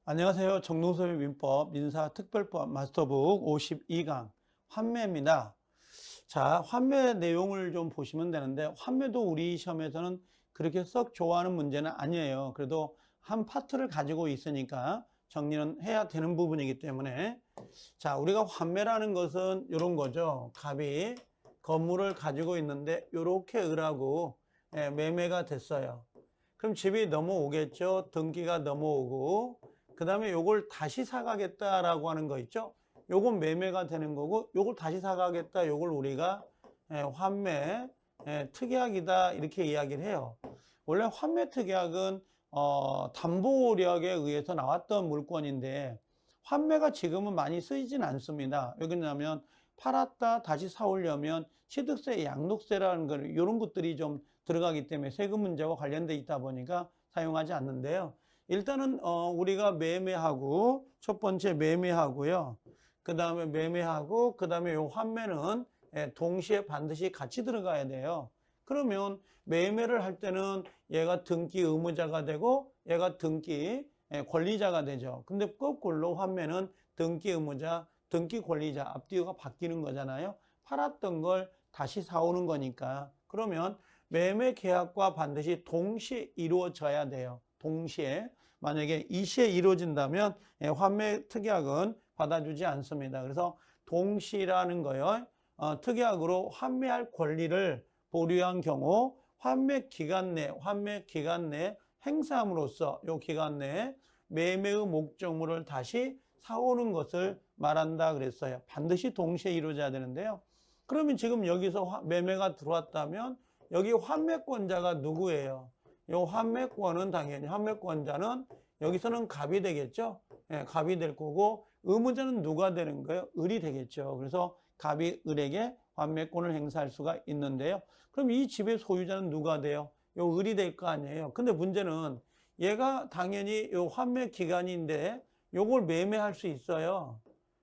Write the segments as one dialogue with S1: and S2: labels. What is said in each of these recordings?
S1: 안녕하세요. 정동섭의 민법 민사특별법 마스터북 52강 환매입니다. 자, 환매 내용을 좀 보시면 되는데, 환매도 우리 시험에서는 그렇게 썩 좋아하는 문제는 아니에요. 그래도 한 파트를 가지고 있으니까 정리는 해야 되는 부분이기 때문에, 자, 우리가 환매라는 것은 이런 거죠. 갑이 건물을 가지고 있는데 이렇게 을하고 매매가 됐어요. 그럼 집이 넘어오겠죠. 등기가 넘어오고, 그 다음에 요걸 다시 사가겠다라고 하는 거 있죠. 요건 매매가 되는 거고, 요걸 다시 사가겠다, 요걸 우리가 환매 특약이다 이렇게 이야기를 해요. 원래 환매 특약은 담보력에 의해서 나왔던 물건인데, 환매가 지금은 많이 쓰이진 않습니다. 왜 그러냐면 팔았다 다시 사오려면 취득세, 양도세라는 거, 이런 것들이 좀 들어가기 때문에 세금 문제와 관련돼 있다 보니까 사용하지 않는데요. 일단은 우리가 매매하고, 첫 번째 매매하고요. 그 다음에 매매하고, 그 다음에 요 환매는 동시에 반드시 같이 들어가야 돼요. 그러면 매매를 할 때는 얘가 등기 의무자가 되고 얘가 등기 권리자가 되죠. 근데 거꾸로 환매는 등기 의무자, 등기 권리자, 앞뒤가 바뀌는 거잖아요. 팔았던 걸 다시 사오는 거니까. 그러면 매매 계약과 반드시 동시에 이루어져야 돼요. 동시에. 만약에 이시에 이루어진다면 환매 특약은 받아주지 않습니다. 그래서 동시라는 거요. 특약으로 환매할 권리를 보류한 경우 환매 기간 내 행사함으로써 이 기간 내에 매매의 목적물을 다시 사오는 것을 말한다 그랬어요. 반드시 동시에 이루어져야 되는데요. 그러면 지금 여기서 매매가 들어왔다면 여기 환매권자가 누구예요? 이 환매권은 당연히 환매권자는 여기서는 갑이 되겠죠. 갑이 될 거고, 의무자는 누가 되는 거예요? 을이 되겠죠. 그래서 갑이 을에게 환매권을 행사할 수가 있는데요. 그럼 이 집의 소유자는 누가 돼요? 요 을이 될 거 아니에요. 근데 문제는 얘가 당연히 요 환매 기간인데 요걸 매매할 수 있어요.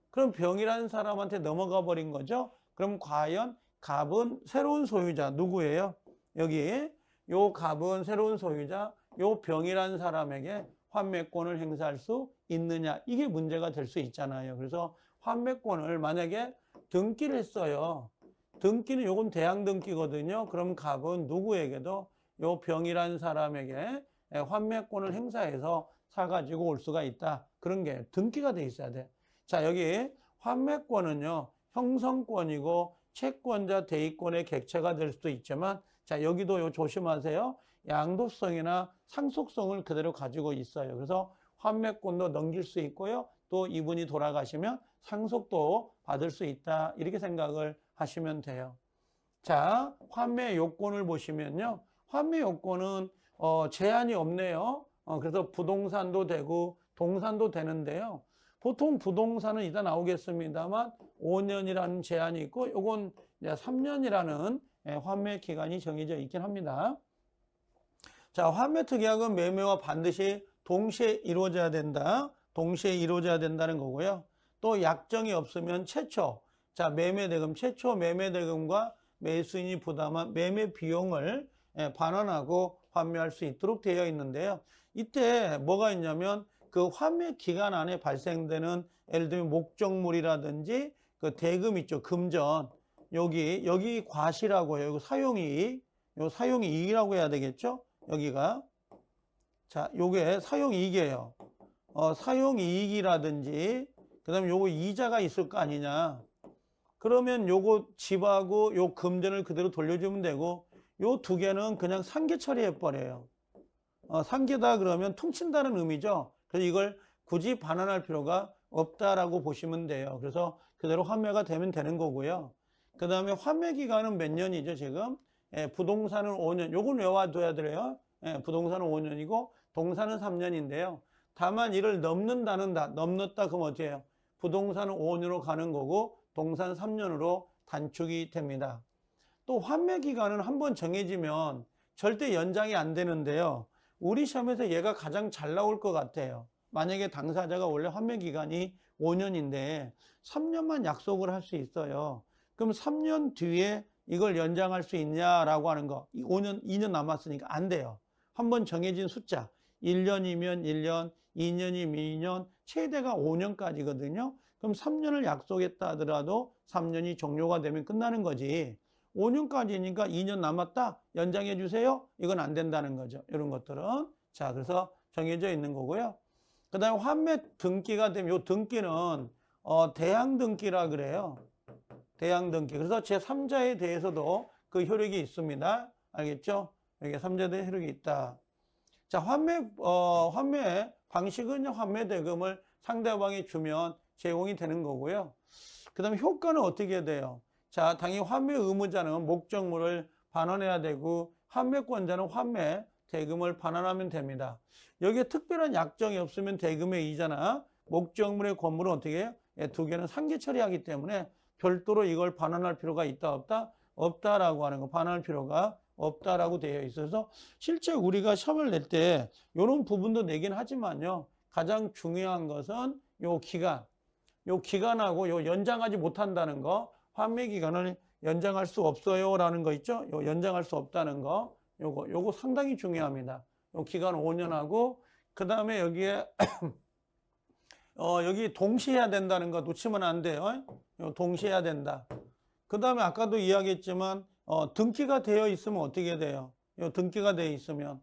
S1: 그럼 병이라는 사람한테 넘어가 버린 거죠. 그럼 과연 갑은 새로운 소유자 누구예요? 여기 요 갑은 새로운 소유자, 요 병이라는 사람에게 환매권을 행사할 수 있느냐, 이게 문제가 될 수 있잖아요. 그래서 환매권을 만약에 등기를 했어요. 등기는 요건 대항 등기거든요. 그럼 갑은 누구에게도 요 병이라는 사람에게 환매권을 행사해서 사가지고 올 수가 있다. 그런 게 등기가 돼 있어야 돼. 자, 여기 환매권은요, 형성권이고 채권자 대위권의 객체가 될 수도 있지만, 자, 여기도 요 조심하세요. 양도성이나 상속성을 그대로 가지고 있어요. 그래서 환매권도 넘길 수 있고요. 또 이분이 돌아가시면 상속도 받을 수 있다. 이렇게 생각을 하시면 돼요. 자, 환매 요건을 보시면요. 환매 요건은 제한이 없네요. 그래서 부동산도 되고 동산도 되는데요. 보통 부동산은 이따 나오겠습니다만 5년이라는 제한이 있고, 요건 이제 3년이라는 환매 기간이 정해져 있긴 합니다. 자, 환매 특약은 매매와 반드시 동시에 이루어져야 된다. 동시에 이루어져야 된다는 거고요. 또 약정이 없으면 최초, 자, 매매대금, 최초 매매대금과 매수인이 부담한 매매 비용을 반환하고 환매할 수 있도록 되어 있는데요. 이때 뭐가 있냐면 그 환매 기간 안에 발생되는, 예를 들면 목적물이라든지 그 대금 있죠. 금전. 여기 과시라고 해요. 사용이익. 요 사용이익이라고 해야 되겠죠? 여기가. 자, 요게 사용이익이에요. 사용이익이라든지, 그 다음에 요거 이자가 있을 거 아니냐. 그러면 요거 집하고 요 금전을 그대로 돌려주면 되고, 요 두 개는 그냥 상계 처리해버려요. 상계다 그러면 퉁친다는 의미죠. 그래서 이걸 굳이 반환할 필요가 없다라고 보시면 돼요. 그래서 그대로 환매가 되면 되는 거고요. 그 다음에 환매 기간은 몇 년이죠, 지금? 부동산은 5년. 요걸 외워둬야 돼요. 부동산은 5년이고, 동산은 3년인데요. 다만 이를 넘는다 그럼 어떻게 해요? 부동산은 5년으로 가는 거고, 동산 3년으로 단축이 됩니다. 또 환매 기간은 한번 정해지면 절대 연장이 안 되는데요. 우리 시험에서 얘가 가장 잘 나올 것 같아요. 만약에 당사자가 원래 환매 기간이 5년인데 3년만 약속을 할 수 있어요. 그럼 3년 뒤에 이걸 연장할 수 있냐라고 하는 거. 5년, 2년 남았으니까 안 돼요. 한번 정해진 숫자. 1년이면 1년, 2년이면 2년, 최대가 5년까지거든요. 그럼 3년을 약속했다 하더라도 3년이 종료가 되면 끝나는 거지. 5년까지니까 2년 남았다? 연장해 주세요? 이건 안 된다는 거죠. 이런 것들은. 자, 그래서 정해져 있는 거고요. 그 다음에 환매 등기가 되면 이 등기는 대항 등기라 그래요. 대항 등기. 그래서 제3자에 대해서도 그 효력이 있습니다. 알겠죠? 여기 3자에 대해 효력이 있다. 자, 환매 방식은요, 환매 대금을 상대방이 주면 제공이 되는 거고요. 그 다음에 효과는 어떻게 돼요? 자, 당연히 환매 의무자는 목적물을 반환해야 되고, 환매권자는 환매 대금을 반환하면 됩니다. 여기에 특별한 약정이 없으면 대금의 이자나 목적물의 권물은 어떻게 해요? 두 개는 상계 처리하기 때문에 별도로 이걸 반환할 필요가 있다, 없다? 없다라고 하는 거, 반환할 필요가 없다라고 되어 있어서 실제 우리가 시험을 낼 때 이런 부분도 내긴 하지만요. 가장 중요한 것은 요 기간하고 요 연장하지 못한다는 거, 환매 기간을 연장할 수 없어요라는 거 있죠? 요 연장할 수 없다는 거, 요거 상당히 중요합니다. 요 기간 5년하고 그 다음에 여기에 여기 동시에 해야 된다는 거 놓치면 안 돼요. 동시에 해야 된다. 그 다음에 아까도 이야기했지만 등기가 되어 있으면 어떻게 돼요? 등기가 되어 있으면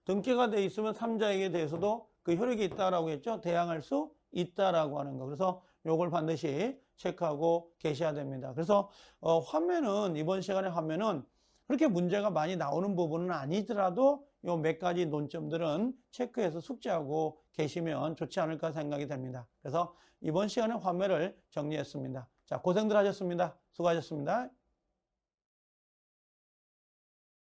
S1: 3자에게 대해서도 그 효력이 있다라고 했죠. 대항할 수 있다라고 하는 거. 그래서 요걸 반드시 체크하고 계셔야 됩니다. 그래서 환매는 이번 시간에 환매는 그렇게 문제가 많이 나오는 부분은 아니더라도 요 몇 가지 논점들은 체크해서 숙지하고 계시면 좋지 않을까 생각이 됩니다. 그래서 이번 시간에 환매를 정리했습니다. 자, 고생들 하셨습니다. 수고하셨습니다.